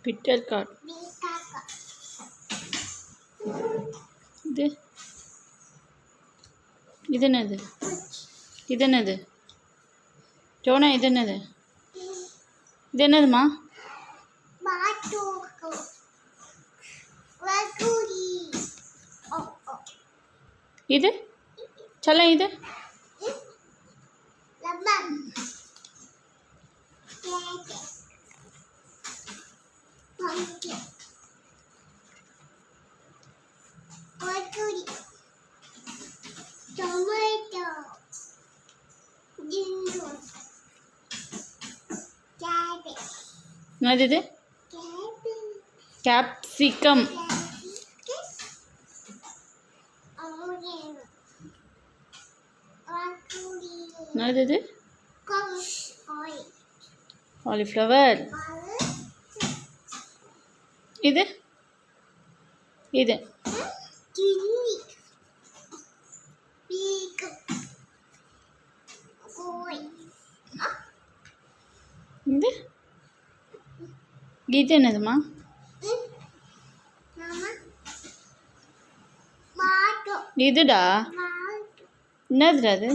bitter gourd. இது என்னது? இது என்னது? ஜோனா இது என்னது? இது என்னதுமா? இது चला இது என்னது இது? கேப்சிகம். என்னது இது? காலிஃப்ளவர். இது இது இது இது என்னதுமா? இதுடா. என்னதுடா அது?